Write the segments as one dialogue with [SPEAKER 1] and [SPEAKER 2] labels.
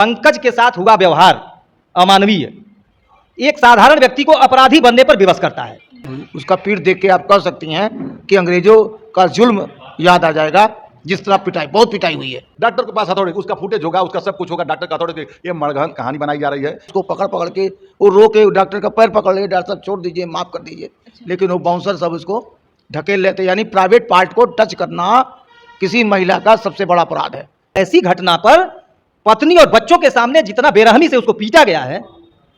[SPEAKER 1] पंकज के साथ हुआ व्यवहार अमानवीय, एक साधारण व्यक्ति को अपराधी बनने पर विवश करता है।
[SPEAKER 2] उसका पीठ देख के आप कह सकती हैं कि अंग्रेजों का जुल्म याद आ जाएगा। जिस तरह पिटाई, बहुत पिटाई हुई है।
[SPEAKER 3] डॉक्टर के पास हथौड़े, उसका फुटेज होगा, उसका सब कुछ होगा, डॉक्टर का हथौड़े। ये मड़गहन कहानी बनाई जा रही है।
[SPEAKER 2] उसको पकड़ पकड़ के वो रो के डॉक्टर का पैर पकड़ ले, डॉक्टर साहब छोड़ दीजिए, माफ कर दीजिए। लेकिन वो बाउंसर सब उसको ढकेल लेते। यानी प्राइवेट पार्ट को टच करना किसी महिला का सबसे बड़ा अपराध है।
[SPEAKER 1] ऐसी घटना पर पत्नी और बच्चों के सामने जितना बेरहमी से उसको पीटा गया है,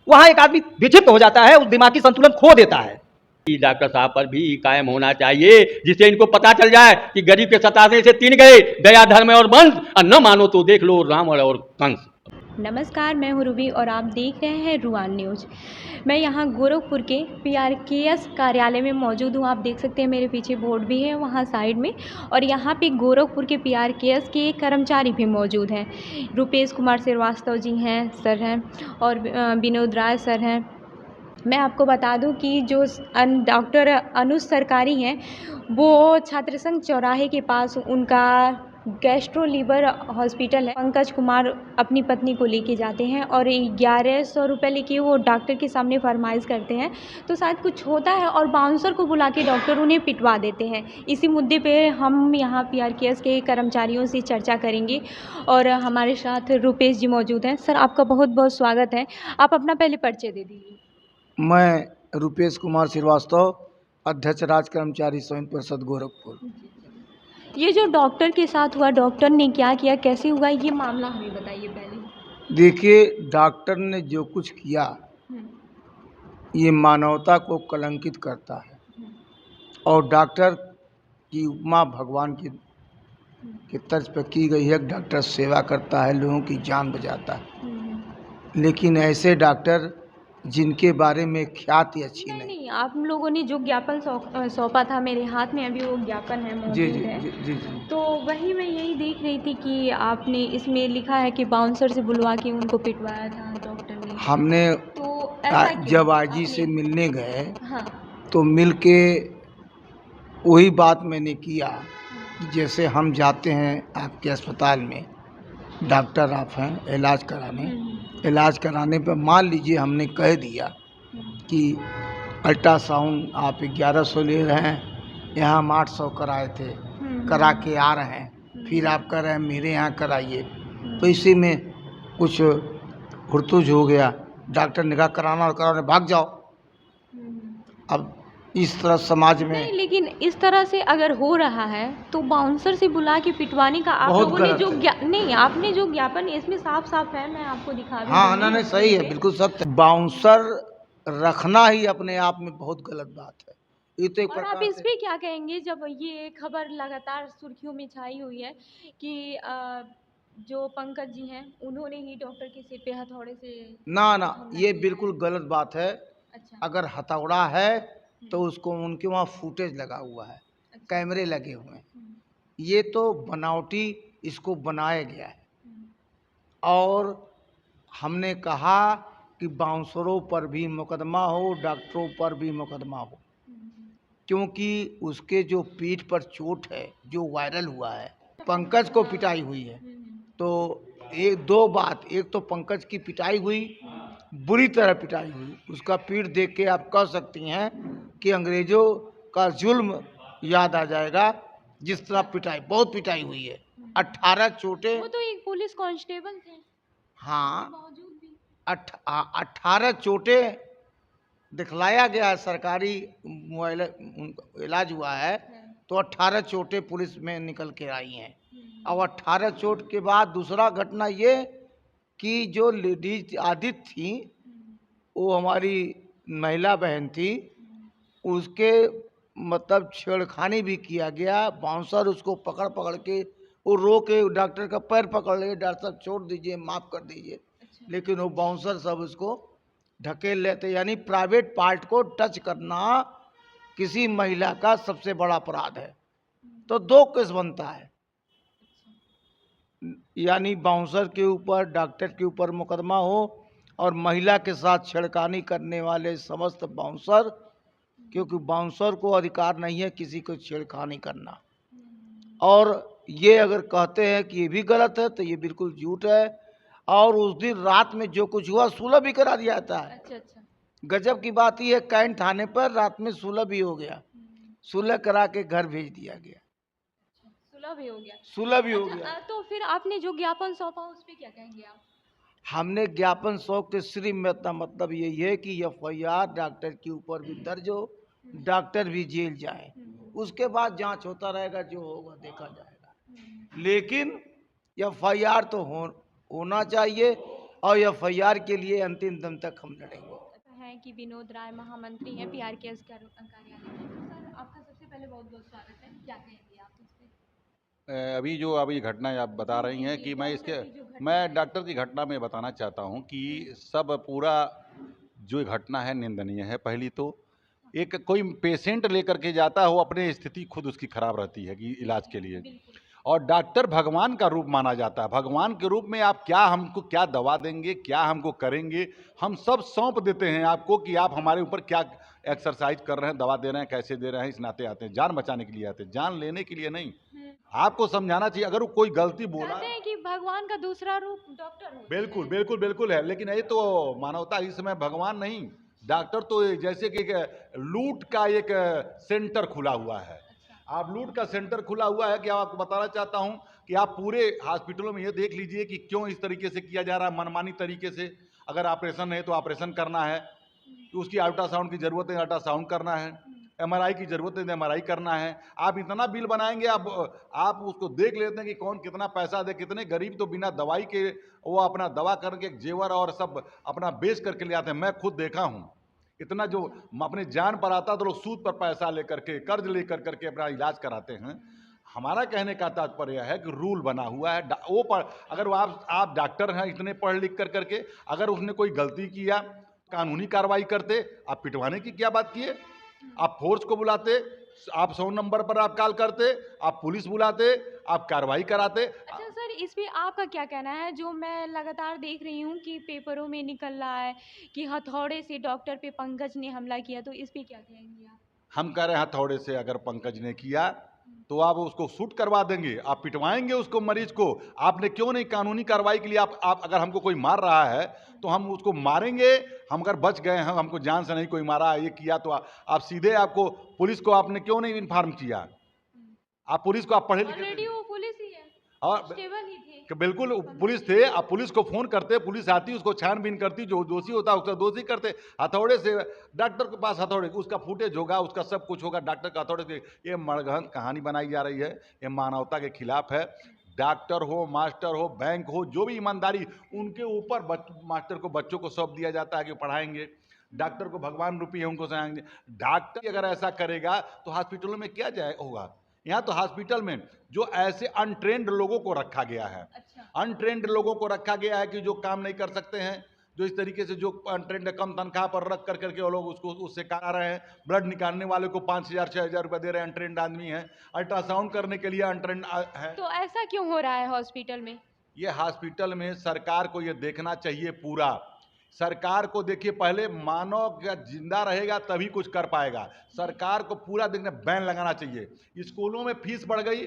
[SPEAKER 1] वहां एक आदमी विक्षिप्त हो जाता है, उस दिमागी संतुलन खो देता है।
[SPEAKER 4] डॉक्टर साहब पर भी कायम होना चाहिए, जिससे इनको पता चल जाए कि गरीब के सताने से तीन गए, दया धर्म और वंश, और न मानो तो देख लो रावण और कंस।
[SPEAKER 5] नमस्कार, मैं हूँ रूबी और आप देख रहे हैं रुआन न्यूज़। मैं यहाँ गोरखपुर के PRKS कार्यालय में मौजूद हूँ। आप देख सकते हैं मेरे पीछे बोर्ड भी है वहाँ साइड में, और यहाँ पे गोरखपुर के PRKS के एक कर्मचारी भी मौजूद हैं। रुपेश कुमार श्रीवास्तव जी हैं, सर हैं, और विनोद राय सर हैं। मैं आपको बता दूं कि जो डॉक्टर अनुज सरकारी हैं, वो छात्र संघ चौराहे के पास उनका गैस्ट्रो लीवर हॉस्पिटल है। पंकज कुमार अपनी पत्नी को लेके जाते हैं और 1100 रुपये लेके वो डॉक्टर के सामने फरमाइश करते हैं, तो शायद कुछ होता है और बाउंसर को बुला के डॉक्टर उन्हें पिटवा देते हैं। इसी मुद्दे पे हम यहाँ PRKS के कर्मचारियों से चर्चा करेंगे और हमारे साथ रुपेश जी मौजूद हैं। सर, आपका बहुत बहुत स्वागत है। आप अपना पहले परिचय दे दीजिए।
[SPEAKER 2] मैं रुपेश कुमार श्रीवास्तव, अध्यक्ष राज्य कर्मचारी स्वयं परिषद गोरखपुर।
[SPEAKER 5] ये जो डॉक्टर के साथ हुआ, डॉक्टर ने क्या किया, कैसे हुआ, ये मामला हमें बताइए पहले।
[SPEAKER 2] देखिए, डॉक्टर ने जो कुछ किया ये मानवता को कलंकित करता है, और डॉक्टर की उपमा भगवान की तर्ज पर की गई है। डॉक्टर सेवा करता है, लोगों की जान बचाता है, लेकिन ऐसे डॉक्टर जिनके बारे में ख्याति अच्छी नहीं।
[SPEAKER 5] आप लोगों ने जो ज्ञापन सौंपा था, मेरे हाथ में अभी वो ज्ञापन है, मौजूद है।
[SPEAKER 2] जी।
[SPEAKER 5] तो वही मैं यही देख रही थी कि आपने इसमें लिखा है कि बाउंसर से बुलवा के उनको पिटवाया था डॉक्टर ने।
[SPEAKER 2] हमने
[SPEAKER 5] तो ऐसा
[SPEAKER 2] जब आजी से मिलने गए,
[SPEAKER 5] हाँ,
[SPEAKER 2] तो मिल के वही बात मैंने किया कि जैसे हम जाते हैं आपके अस्पताल में, डॉक्टर आप हैं, इलाज कराने पर मान लीजिए हमने कह दिया कि अल्ट्रासाउंड आप 1100 ले रहे हैं, यहाँ हम 800 कराए थे, करा के आ रहे हैं, फिर आप कह रहे हैं मेरे यहाँ कराइए। तो इसी में कुछ हुड़तुज हो गया। डॉक्टर ने कहा कराना और कराने भाग जाओ। अब इस तरह समाज में
[SPEAKER 5] नहीं, लेकिन इस तरह से अगर हो रहा है तो बाउंसर से बुला के पिटवाने का आप
[SPEAKER 2] बहुत
[SPEAKER 5] लोगों ने जो
[SPEAKER 2] गलत
[SPEAKER 5] नहीं, आपने जो ज्ञापन इसमें साफ साफ है, मैं आपको दिखा भी
[SPEAKER 2] हाँ,
[SPEAKER 5] दूंगी।
[SPEAKER 2] नहीं सही है, बिल्कुल सत्य। बाउंसर रखना ही अपने आप में बहुत गलत बात है। ये तो एक
[SPEAKER 5] और आप
[SPEAKER 2] प्रकार
[SPEAKER 5] इस
[SPEAKER 2] से
[SPEAKER 5] पे क्या कहेंगे, जब ये खबर लगातार सुर्खियों में छाई हुई है कि जो पंकज जी हैं उन्होंने ही डॉक्टर के सिर पे हथौड़े से
[SPEAKER 2] ना
[SPEAKER 5] हमला
[SPEAKER 2] ये
[SPEAKER 5] किया
[SPEAKER 2] बिल्कुल
[SPEAKER 5] है।
[SPEAKER 2] गलत बात है।
[SPEAKER 5] अच्छा।
[SPEAKER 2] अगर हथौड़ा है तो उसको उनके वहाँ फुटेज लगा हुआ है,
[SPEAKER 5] अच्छा।
[SPEAKER 2] कैमरे लगे हुए हैं। ये तो बनावटी इसको बनाया गया है। और हमने कहा कि बाउंसरों पर भी मुकदमा हो, डॉक्टरों पर भी मुकदमा हो, क्योंकि उसके जो पीठ पर चोट है, जो वायरल हुआ है, पंकज को पिटाई हुई है। तो एक दो बात, एक तो पंकज की पिटाई हुई, बुरी तरह पिटाई हुई। उसका पीठ देख के आप कह सकती हैं कि अंग्रेजों का जुल्म याद आ जाएगा। जिस तरह पिटाई, बहुत पिटाई हुई है। 18 चोटें।
[SPEAKER 5] वो तो एक पुलिस कांस्टेबल थे।
[SPEAKER 2] हाँ,
[SPEAKER 5] बावजूद भी
[SPEAKER 2] 18 चोटें दिखलाया गया है। सरकारी इलाज हुआ है तो 18 चोटें पुलिस में निकल के आई हैं। अब 18 चोट के बाद दूसरा घटना ये कि जो लेडीज आदित थी, वो हमारी महिला बहन थी, उसके मतलब छेड़खानी भी किया गया। बाउंसर उसको पकड़ पकड़ के वो रो के डॉक्टर का पैर पकड़ ले, डॉक्टर साहब छोड़ दीजिए, माफ़ कर दीजिए। लेकिन वो बाउंसर सब उसको ढकेल लेते। यानी प्राइवेट पार्ट को टच करना किसी महिला का सबसे बड़ा अपराध है। तो दो केस बनता है, यानी बाउंसर के ऊपर, डॉक्टर के ऊपर मुकदमा हो, और महिला के साथ छेड़खानी करने वाले समस्त बाउंसर, क्योंकि बाउंसर को अधिकार नहीं है किसी को छेड़खानी करना। और ये अगर कहते हैं कि ये भी गलत है तो ये बिल्कुल झूठ है। और उस दिन रात में जो कुछ हुआ सुलह भी करा दिया जाता है।
[SPEAKER 5] अच्छा अच्छा।
[SPEAKER 2] गजब की बात यह है, कैंट थाने पर रात में सुलह भी हो गया, सुलह करा के घर भेज दिया गया,
[SPEAKER 5] सुलह भी हो गया।
[SPEAKER 2] सुलह भी हो
[SPEAKER 5] अच्छा,
[SPEAKER 2] गया।
[SPEAKER 5] तो फिर आपने जो ज्ञापन सौंपा उस पे क्या कहेंगे आप?
[SPEAKER 2] हमने ज्ञापन सौंपते सिर्फ मतलब यही है कि एफआईआर डॉक्टर के ऊपर भी दर्ज हो, डॉक्टर भी जेल जाए, उसके बाद जांच होता रहेगा, जो होगा देखा जाएगा। लेकिन एफआईआर तो होना चाहिए और एफआईआर के लिए अंतिम दम तक हम लड़ेंगे।
[SPEAKER 5] है कि विनोद राय महामंत्री हैं पीआरकेएस कार्यालय में। तो सर आपका सबसे पहले बहुत बहुत स्वागत है, क्या कहेंगे आप इस पे?
[SPEAKER 3] अभी घटना आप बता रही हैं कि मैं डॉक्टर की घटना में बताना चाहता हूं कि सब पूरा जो घटना है निंदनीय है। पहली तो एक कोई पेशेंट लेकर के जाता हो, अपनी स्थिति खुद उसकी खराब रहती है कि इलाज के लिए, और डॉक्टर भगवान का रूप माना जाता है। भगवान के रूप में आप क्या हमको क्या दवा देंगे, क्या हमको करेंगे, हम सब सौंप देते हैं आपको कि आप हमारे ऊपर क्या एक्सरसाइज कर रहे हैं, दवा दे रहे हैं, कैसे दे रहे हैं। इस नाते आते हैं, जान बचाने के लिए आते हैं, जान लेने के लिए नहीं। आपको समझाना चाहिए, अगर वो कोई गलती बोला,
[SPEAKER 5] कहते हैं कि भगवान का दूसरा रूप डॉक्टर होता
[SPEAKER 3] बिल्कुल बिल्कुल बिल्कुल है, लेकिन ये तो मानवता, इस समय भगवान नहीं, डॉक्टर तो जैसे कि एक लूट का एक सेंटर खुला हुआ है। आप लूट का सेंटर खुला हुआ है कि आपको बताना चाहता हूं कि आप पूरे हॉस्पिटलों में ये देख लीजिए कि क्यों इस तरीके से किया जा रहा है, मनमानी तरीके से। अगर ऑपरेशन है तो ऑपरेशन करना है, तो उसकी अल्ट्रासाउंड की जरूरत है, अल्ट्रासाउंड करना है, एमआरआई की जरूरत है, एमआरआई करना है। आप इतना बिल बनाएंगे, आप उसको देख लेते हैं कि कौन कितना पैसा दे। कितने गरीब तो बिना दवाई के वो अपना दवा करके जेवर और सब अपना बेच करके ले आते हैं। मैं खुद देखा हूं, इतना जो अपने जान पर आता तो लोग सूद पर पैसा लेकर के, कर्ज लेकर करके अपना इलाज कराते हैं। हमारा कहने का तात्पर्य है कि रूल बना हुआ है, वो पर अगर वो आप डॉक्टर हैं, इतने पढ़ लिख कर करके, अगर उसने कोई गलती किया, कानूनी कार्रवाई करते। आप पिटवाने की क्या बात किए? आप फोर्स को बुलाते, आप 100 नंबर पर आप कॉल करते, आप पुलिस बुलाते, आप कार्रवाई कराते।
[SPEAKER 5] अच्छा सर, इस पे आपका क्या कहना है? जो मैं लगातार देख रही हूँ कि पेपरों में निकल रहा है कि हथौड़े से डॉक्टर पे पंकज ने हमला किया, तो इस पे क्या कहेंगे आप?
[SPEAKER 3] हम कह रहे हैं हथौड़े से अगर पंकज ने किया तो आप उसको शूट करवा देंगे, आप पिटवाएंगे उसको, मरीज को। आपने क्यों नहीं कानूनी कार्रवाई के लिए आप अगर हमको कोई मार रहा है तो हम उसको मारेंगे। हम अगर बच गए हैं, हमको जान से नहीं कोई मारा, ये किया, तो आप सीधे आपको पुलिस को आपने क्यों नहीं इन्फॉर्म किया? आप पुलिस को, आप पढ़े लिखे
[SPEAKER 5] ऑलरेडी वो पुलिस ही है,
[SPEAKER 3] और
[SPEAKER 5] कांस्टेबल ही थे।
[SPEAKER 3] कि बिल्कुल पुलिस थे। आप पुलिस को फोन करते, पुलिस आती, उसको छानबीन करती, जो दोषी होता उसका दोषी करते। हथौड़े से डॉक्टर के पास हथौड़े, उसका फुटेज होगा, उसका सब कुछ होगा, डॉक्टर का हथौड़े से। ये मड़गहन कहानी बनाई जा रही है, ये मानवता के खिलाफ है। डॉक्टर हो, मास्टर हो, बैंक हो, जो भी ईमानदारी, उनके ऊपर मास्टर को, बच्चों को सौंप दिया जाता है कि पढ़ाएंगे। डॉक्टर को भगवान रूपी है, उनको समझाएंगे। डॉक्टर अगर ऐसा करेगा तो हॉस्पिटलों में क्या जाए होगा? यहाँ तो हॉस्पिटल में जो ऐसे अनट्रेंड लोगों को रखा गया है, अनट्रेंड लोगों को रखा गया है कि जो काम नहीं कर सकते हैं, जो इस तरीके से जो अनट्रेंड कम तनख्वाह पर रख कर करके वो लोग उसको उससे करा रहे हैं। ब्लड निकालने वाले को 5,000 6,000 रुपये दे रहे हैं, अनट्रेंड आदमी है। अल्ट्रासाउंड करने के लिए अनट्रेंड है।
[SPEAKER 5] तो ऐसा क्यों हो रहा है हॉस्पिटल में?
[SPEAKER 3] ये हॉस्पिटल में सरकार को ये देखना चाहिए पूरा। सरकार को देखिए, पहले मानव जिंदा रहेगा तभी कुछ कर पाएगा। सरकार को पूरा देखना, बैन लगाना चाहिए। स्कूलों में फीस बढ़ गई,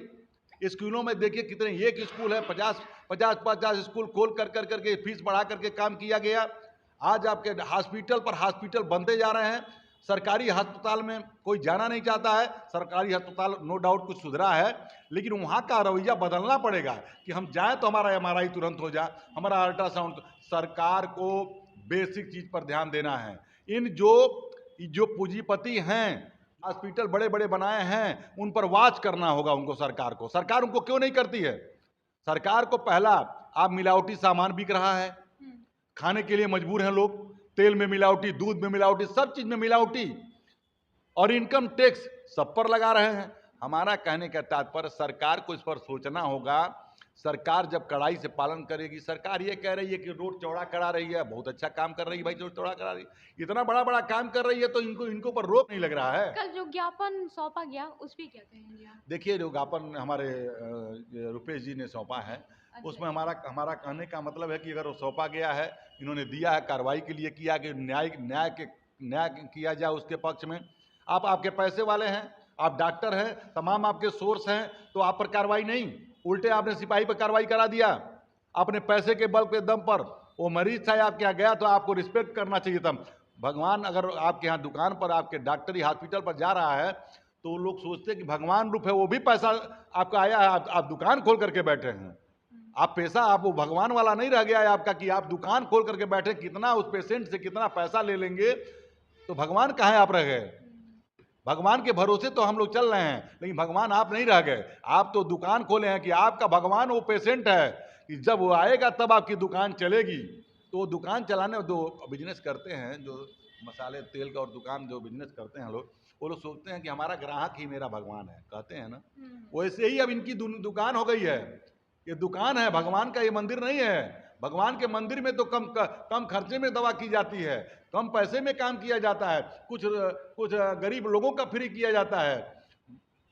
[SPEAKER 3] स्कूलों में देखिए कितने, एक स्कूल है 50 स्कूल खोल कर करके फीस बढ़ा करके काम किया गया। आज आपके हॉस्पिटल पर हॉस्पिटल बनते जा रहे हैं। सरकारी अस्पताल में कोई जाना नहीं चाहता है। सरकारी अस्पताल नो डाउट कुछ सुधरा है, लेकिन वहाँ का रवैया बदलना पड़ेगा कि हम जाएं तो हमारा एमआरआई तुरंत हो जाए, हमारा अल्ट्रासाउंड। सरकार को बेसिक चीज पर ध्यान देना है। इन जो पूंजीपति हैं, हॉस्पिटल बड़े बड़े बनाए हैं, उन पर वॉच करना होगा उनको, सरकार को। सरकार उनको क्यों नहीं करती है? सरकार को पहला, आप मिलावटी सामान बिक रहा है, खाने के लिए मजबूर हैं लोग, तेल में मिलावटी, दूध में मिलावटी, सब चीज में मिलावटी, और इनकम टैक्स सब पर लगा रहे हैं। हमारा कहने का तात्पर्य, सरकार को इस पर सोचना होगा। सरकार जब कड़ाई से पालन करेगी, सरकार ये कह रही है कि रोड चौड़ा करा रही है, बहुत अच्छा काम कर रही है भाई, रोड चौड़ा करा रही है, इतना बड़ा बड़ा काम कर रही है, तो इनको पर रोक नहीं लग रहा है।
[SPEAKER 5] कल जो ज्ञापन सौंपा गया उस पे क्या कहेंगे आप?
[SPEAKER 3] देखिए, जो ज्ञापन हमारे रुपेश जी ने सौंपा है, उसमें हमारा कहने का मतलब है कि अगर वो सौंपा गया है, इन्होंने दिया है, कार्रवाई के लिए किया कि न्याय किया जाए उसके पक्ष में। आपके पैसे वाले हैं, आप डॉक्टर हैं, तमाम आपके सोर्स हैं, तो आप पर कार्रवाई नहीं, उल्टे आपने सिपाही पर कार्रवाई करा दिया। अपने पैसे के बल के दम पर वो मरीज था आपके यहाँ गया तो आपको रिस्पेक्ट करना चाहिए था। भगवान अगर आपके यहाँ दुकान पर आपके डॉक्टरी हॉस्पिटल पर जा रहा है तो वो लोग सोचते हैं कि भगवान रूप है, वो भी पैसा आपका आया है, आप दुकान खोल करके बैठे हैं। आप पैसा आप वो भगवान वाला नहीं रह गया है आपका कि आप दुकान खोल करके बैठे, कितना उस पेशेंट से कितना पैसा ले लेंगे, तो भगवान कहाँ आप रह गए? भगवान के भरोसे तो हम लोग चल रहे हैं, लेकिन भगवान आप नहीं रह गए। आप तो दुकान खोले हैं कि आपका भगवान वो पेशेंट है कि जब वो आएगा तब आपकी दुकान चलेगी। तो वो दुकान चलाने जो बिजनेस करते हैं, जो मसाले तेल का और दुकान जो बिजनेस करते हैं लोग, वो लोग सोचते हैं कि हमारा ग्राहक ही मेरा भगवान है, कहते हैं ना। वैसे ही अब इनकी दुकान हो गई है, ये दुकान है, भगवान का ये मंदिर नहीं है। भगवान के मंदिर में तो कम खर्चे में दवा की जाती है, कम पैसे में काम किया जाता है, कुछ गरीब लोगों का फ्री किया जाता है।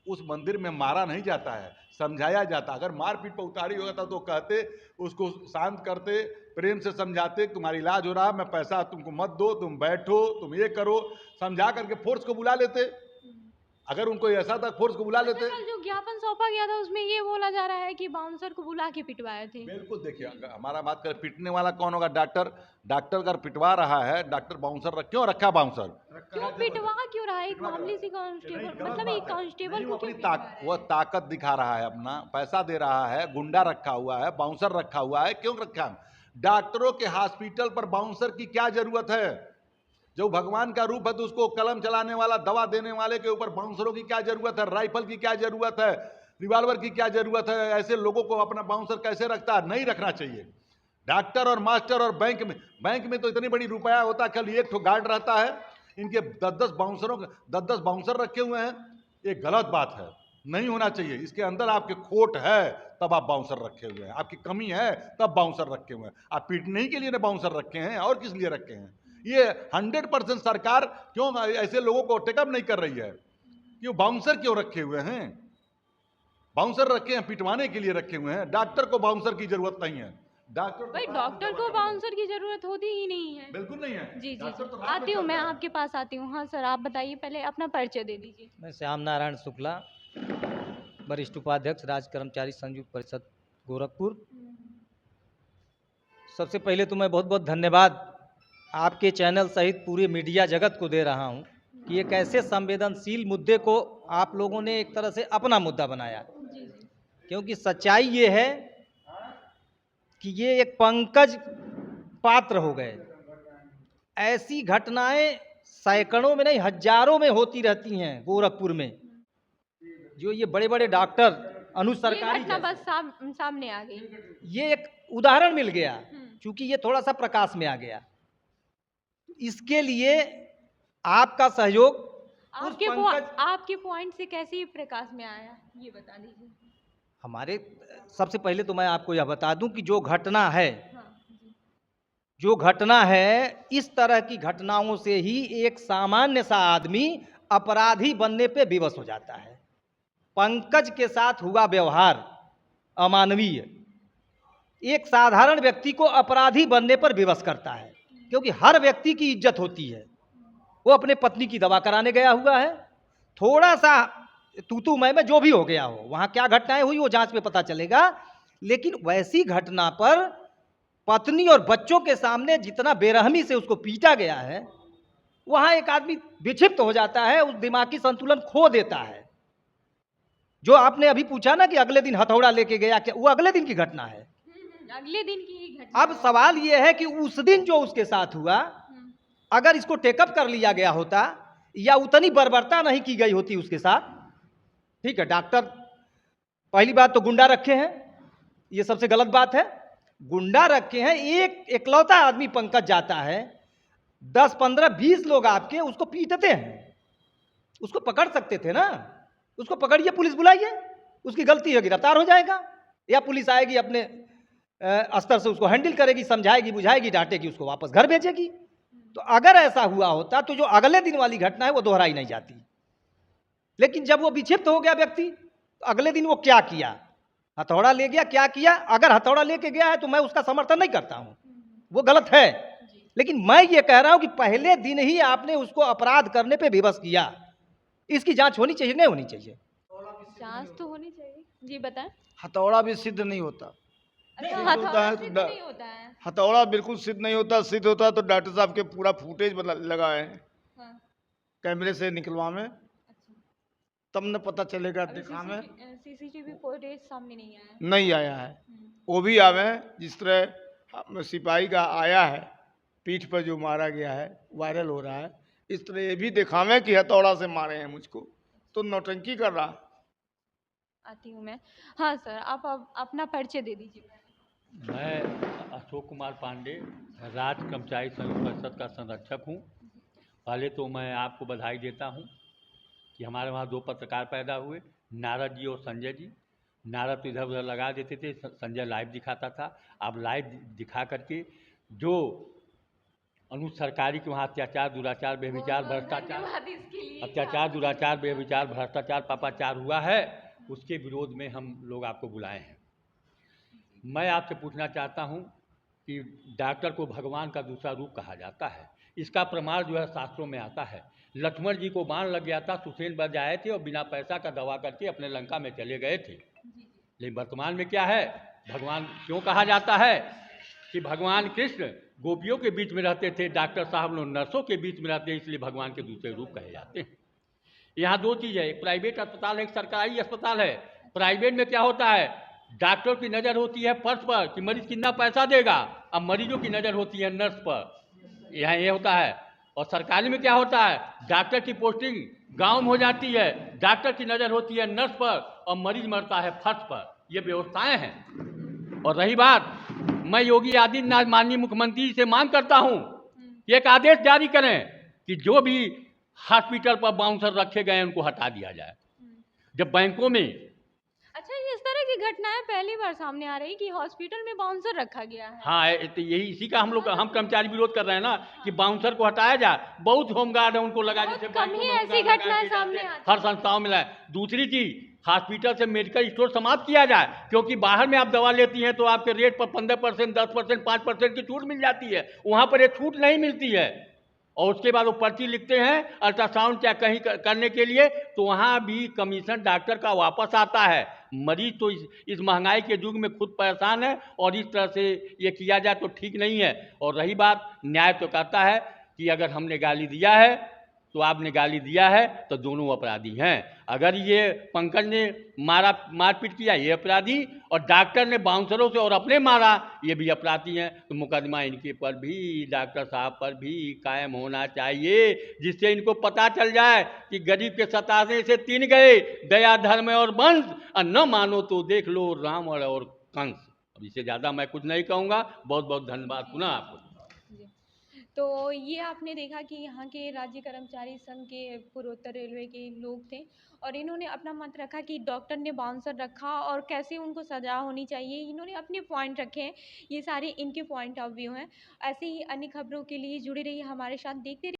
[SPEAKER 3] उस मंदिर में मारा नहीं जाता है, समझाया जाता। अगर मारपीट पर उतारी होता था तो कहते, उसको शांत करते, प्रेम से समझाते, तुम्हारा इलाज हो रहा है, मैं पैसा तुमको मत दो, तुम बैठो, तुम ये करो, समझा करके फोर्स को बुला लेते। अगर उनको ऐसा था फोर्स को बुला लेते।
[SPEAKER 5] जो ज्ञापन सौंपा गया था उसमें ये बोला जा रहा है कि बाउंसर को बुला के पिटवाए थे।
[SPEAKER 3] बिल्कुल, देखिए हमारा बात करें, पिटने वाला कौन होगा? डॉक्टर अगर पिटवा रहा है, डॉक्टर बाउंसर क्यों रखा? बाउंसर
[SPEAKER 5] क्यों पिटवा क्यों रहा है? एक मामले से कांस्टेबल, मतलब एक कांस्टेबल को
[SPEAKER 3] अपनी वो ताकत दिखा रहा है, अपना पैसा दे रहा है, गुंडा रखा हुआ है, बाउंसर रखा हुआ है। क्यों रखा? डॉक्टरों के हॉस्पिटल पर बाउंसर की क्या जरूरत है? जो भगवान का रूप है तो उसको कलम चलाने वाला, दवा देने वाले के ऊपर बाउंसरों की क्या जरूरत है? राइफल की क्या जरूरत है? रिवॉल्वर की क्या जरूरत है? ऐसे लोगों को अपना बाउंसर कैसे रखता है? नहीं रखना चाहिए। डॉक्टर और मास्टर और बैंक में तो इतनी बड़ी रुपया होता है, खाली एक ठो गार्ड रहता है, इनके 10-10 बाउंसर रखे हुए हैं। ये गलत बात है, नहीं होना चाहिए। इसके अंदर आपके खोट है तब आप बाउंसर रखे हुए हैं, आपकी कमी है तब बाउंसर रखे हुए हैं। आप पीटने ही के लिए बाउंसर रखे हैं, और किस लिए रखे हैं? ये 100% सरकार क्यों ऐसे लोगों को टेकअप नहीं कर रही है? क्यों बाउंसर क्यों रखे हुए हैं? बाउंसर रखे हैं पिटवाने के लिए रखे हुए हैं। डॉक्टर को बाउंसर की जरूरत नहीं है।
[SPEAKER 5] डॉक्टर को बाउंसर की जरूरत होती ही नहीं है।
[SPEAKER 3] बिल्कुल नहीं है।
[SPEAKER 5] जी आती हूँ, मैं आपके पास आती हूँ। हाँ सर, आप बताइए, पहले अपना परिचय दे दीजिए।
[SPEAKER 1] मैं श्याम नारायण शुक्ला, वरिष्ठ उपाध्यक्ष राज्य कर्मचारी संयुक्त परिषद गोरखपुर। सबसे पहले तो मैं बहुत बहुत धन्यवाद आपके चैनल सहित पूरे मीडिया जगत को दे रहा हूं कि एक ऐसे संवेदनशील मुद्दे को आप लोगों ने एक तरह से अपना मुद्दा बनाया। क्योंकि सच्चाई ये है कि ये एक पंकज पात्र हो गए। ऐसी घटनाएं सैकड़ों में नहीं, हजारों में होती रहती हैं गोरखपुर में। जो ये बड़े बड़े डॉक्टर अनुसरकारी,
[SPEAKER 5] बस सामने आ गई,
[SPEAKER 1] ये एक उदाहरण मिल गया, क्योंकि ये थोड़ा सा प्रकाश में आ गया। इसके लिए आपका सहयोग,
[SPEAKER 5] आपके पॉइंट से कैसे ये प्रकाश में आया, ये बता दीजिए।
[SPEAKER 1] हमारे सबसे पहले तो मैं आपको यह बता दूं कि जो घटना है, जो घटना है, इस तरह की घटनाओं से ही एक सामान्य सा आदमी अपराधी बनने पे विवश हो जाता है। पंकज के साथ हुआ व्यवहार अमानवीय एक साधारण व्यक्ति को अपराधी बनने पर विवश करता है। क्योंकि हर व्यक्ति की इज्जत होती है। वो अपने पत्नी की दवा कराने गया हुआ है, थोड़ा सा तू मैं जो भी हो गया हो, वहाँ क्या घटनाएं हुई वो जांच में पता चलेगा। लेकिन वैसी घटना पर पत्नी और बच्चों के सामने जितना बेरहमी से उसको पीटा गया है, वहाँ एक आदमी विक्षिप्त हो जाता है, उस दिमागी संतुलन खो देता है। जो आपने अभी पूछा ना कि अगले दिन हथौड़ा लेके गया, क्या वो अगले दिन की घटना है?
[SPEAKER 5] अगले दिन की घटना।
[SPEAKER 1] अब सवाल ये है कि उस दिन जो उसके साथ हुआ, अगर इसको टेकअप कर लिया गया होता या उतनी बर्बरता नहीं की गई होती उसके साथ, ठीक है। डॉक्टर, पहली बात तो गुंडा रखे हैं, ये सबसे गलत बात है। गुंडा रखे हैं, एक इकलौता आदमी पंकज जाता है, 10, 15, 20 लोग आपके उसको पीटते हैं। उसको पकड़ सकते थे ना, उसको पकड़िए, पुलिस बुलाइए, उसकी गलती है, गिरफ्तार हो जाएगा। या पुलिस आएगी अपने स्तर से उसको हैंडल करेगी, समझाएगी, बुझाएगी, डांटेगी, उसको वापस घर भेजेगी। तो अगर ऐसा हुआ होता तो जो अगले दिन वाली घटना है वो दोहराई नहीं जाती। लेकिन जब वो विक्षिप्त हो गया व्यक्ति, तो अगले दिन वो क्या किया? हथौड़ा ले गया, क्या किया? अगर हथौड़ा लेके गया है तो मैं उसका समर्थन नहीं करता हूं, वो गलत है। लेकिन मैं ये कह रहा हूं कि पहले दिन ही आपने उसको अपराध करने पे विवश किया। इसकी जांच होनी चाहिए, नहीं होनी चाहिए?
[SPEAKER 5] जांच तो होनी चाहिए। जी बताएं।
[SPEAKER 2] हथौड़ा भी सिद्ध नहीं होता।
[SPEAKER 5] अच्छा,
[SPEAKER 2] सिद्ध होता
[SPEAKER 5] हथौड़ा
[SPEAKER 2] है
[SPEAKER 5] से
[SPEAKER 2] तो
[SPEAKER 5] तो नहीं होता है।
[SPEAKER 2] हथौड़ा बिल्कुल सिद्ध नहीं होता, सिद्ध होता तो डॉक्टर साहब के पूरा फुटेज लगा है
[SPEAKER 5] हाँ,
[SPEAKER 2] कैमरे से निकलवा में,
[SPEAKER 5] अच्छा।
[SPEAKER 2] तब न पता चलेगा
[SPEAKER 5] अभी
[SPEAKER 2] दिखा में।
[SPEAKER 5] सीसीटीवी फुटेज सामने नहीं आया है।
[SPEAKER 2] नहीं आया है,
[SPEAKER 5] हम्म,
[SPEAKER 2] वो भी आवे जिस तरह सिपाही का आया है, पीठ पर जो मारा गया है वायरल हो रहा है, इस तरह ये भी दिखावे कि हथौड़ा से मारे हैं मुझको, तो नौटंकी कर रहा है।
[SPEAKER 5] आती हूँ मैं। हाँ सर, आप अब अपना परिचय दे दीजिए।
[SPEAKER 4] मैं अशोक कुमार पांडे, राज्य कर्मचारी संघ परिषद का संरक्षक हूँ। पहले तो मैं आपको बधाई देता हूँ कि हमारे वहाँ दो पत्रकार पैदा हुए, नारद जी और संजय जी। नारद तो इधर उधर लगा देते थे, संजय लाइव दिखाता था। आप लाइव दिखा करके जो अनुज सरकारी के वहाँ अत्याचार, दुराचार, व्यभिचार, भ्रष्टाचार,
[SPEAKER 5] धन्यवाद इसके लिए कि
[SPEAKER 4] अत्याचार,
[SPEAKER 5] आप-
[SPEAKER 4] दुराचार, व्यभिचार, भ्रष्टाचार, पापाचार हुआ है, उसके विरोध में हम लोग आपको बुलाए हैं। मैं आपसे पूछना चाहता हूं कि डॉक्टर को भगवान का दूसरा रूप कहा जाता है। इसका प्रमाण जो है शास्त्रों में आता है। लक्ष्मण जी को बाण लग गया था, सुसेन बच आए थे और बिना पैसा का दवा करके अपने लंका में चले गए थे। लेकिन वर्तमान में क्या है, भगवान क्यों कहा जाता है कि भगवान कृष्ण गोपियों के बीच में रहते थे, डॉक्टर साहब लोग नर्सों के बीच में रहते हैं, इसलिए भगवान के दूसरे रूप कहे जाते हैं। यहाँ दो चीज़ है, एक प्राइवेट अस्पताल है, एक सरकारी अस्पताल है। प्राइवेट में क्या होता है, डॉक्टर की नज़र होती है फर्श पर कि मरीज कितना पैसा देगा, अब मरीजों की नज़र होती है नर्स पर, यहाँ ये होता है। और सरकारी में क्या होता है, डॉक्टर की पोस्टिंग गांव में हो जाती है, डॉक्टर की नज़र होती है नर्स पर और मरीज मरता है फर्श पर। ये व्यवस्थाएं हैं। और रही बात, मैं योगी आदित्यनाथ माननीय मुख्यमंत्री से मांग करता हूं कि एक आदेश जारी करें कि जो भी हॉस्पिटल पर बाउंसर रखे गए हैं उनको हटा दिया जाए। जब बैंकों में,
[SPEAKER 5] अच्छा, ये इस तरह की घटनाएं पहली बार सामने आ रही कि हॉस्पिटल में बाउंसर रखा गया है।
[SPEAKER 4] हाँ तो यही इसी का हम कर्मचारी विरोध कर रहे हैं ना कि बाउंसर को हटाया जाए। बहुत होमगार्ड है, उनको लगा
[SPEAKER 5] बहुत
[SPEAKER 4] जैसे
[SPEAKER 5] कम
[SPEAKER 4] बैंकों
[SPEAKER 5] ही
[SPEAKER 4] में
[SPEAKER 5] ऐसी
[SPEAKER 4] होमगार्ड लगा
[SPEAKER 5] घटनाएं
[SPEAKER 4] के जाते
[SPEAKER 5] सामने
[SPEAKER 4] हैं,
[SPEAKER 5] आती
[SPEAKER 4] हर संस्थाओं में लाए। दूसरी चीज, हॉस्पिटल से मेडिकल स्टोर समाप्त किया जाए, क्योंकि बाहर में आप दवा लेती हैं तो आपके रेट पर 15%, 10%, 5% की छूट मिल जाती है, वहां पर ये छूट नहीं मिलती है। और उसके बाद वो पर्ची लिखते हैं अल्ट्रासाउंड क्या कहीं करने के लिए, तो वहाँ भी कमीशन डॉक्टर का वापस आता है। मरीज तो इस महंगाई के युग में खुद परेशान है, और इस तरह से ये किया जाए तो ठीक नहीं है। और रही बात, न्याय तो कहता है कि अगर हमने गाली दिया है तो आपने गाली दिया है, तो दोनों अपराधी हैं। अगर ये पंकज ने मारपीट किया, ये अपराधी, और डॉक्टर ने बाउंसरों से और अपने मारा, ये भी अपराधी हैं। तो मुकदमा इनके पर भी, डॉक्टर साहब पर भी कायम होना चाहिए, जिससे इनको पता चल जाए कि गरीब के सताने से तीन गए, दया, धर्म और वंश, और न मानो तो देख लो राम और कंस। अब इससे ज़्यादा मैं कुछ नहीं कहूँगा। बहुत बहुत धन्यवाद पुनः आपको।
[SPEAKER 5] जी। तो ये आपने देखा कि यहाँ के राज्य कर्मचारी संघ के पूर्वोत्तर रेलवे के लोग थे और इन्होंने अपना मत रखा कि डॉक्टर ने बाउंसर रखा और कैसे उनको सजा होनी चाहिए। इन्होंने अपने पॉइंट रखे हैं, ये सारे इनके पॉइंट ऑफ व्यू हैं। ऐसे ही अन्य खबरों के लिए जुड़े रहिए हमारे साथ, देखते रहिए।